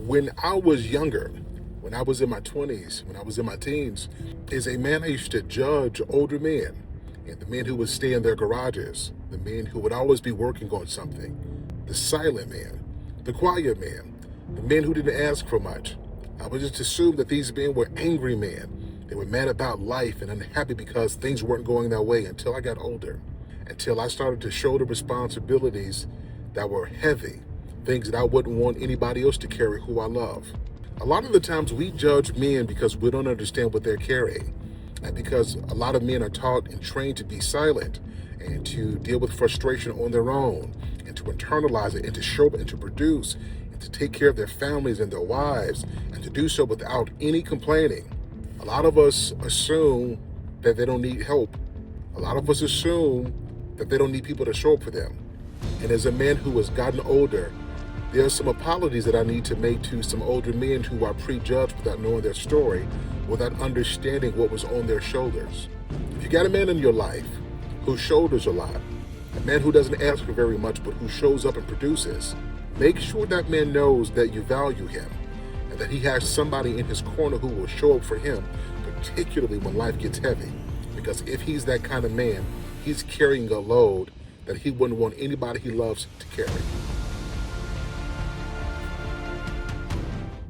When I was younger, when I was in my 20s, when I was in my teens, as a man, I used to judge older men and the men who would stay in their garages, the men who would always be working on something, the silent man, the quiet man, the men who didn't ask for much. I would just assume that these men were angry men. They were mad about life and unhappy because things weren't going their way until I got older, until I started to shoulder responsibilities that were heavy, things that I wouldn't want anybody else to carry who I love. A lot of the times we judge men because we don't understand what they're carrying, and because a lot of men are taught and trained to be silent and to deal with frustration on their own and to internalize it and to show up and to produce and to take care of their families and their wives and to do so without any complaining. A lot of us assume that they don't need help. A lot of us assume that they don't need people to show up for them. And as a man who has gotten older, there are some apologies that I need to make to some older men who are prejudged without knowing their story, without understanding what was on their shoulders. If you got a man in your life who shoulders a lot, a man who doesn't ask for very much but who shows up and produces, make sure that man knows that you value him and that he has somebody in his corner who will show up for him, particularly when life gets heavy. Because if he's that kind of man, he's carrying a load that he wouldn't want anybody he loves to carry.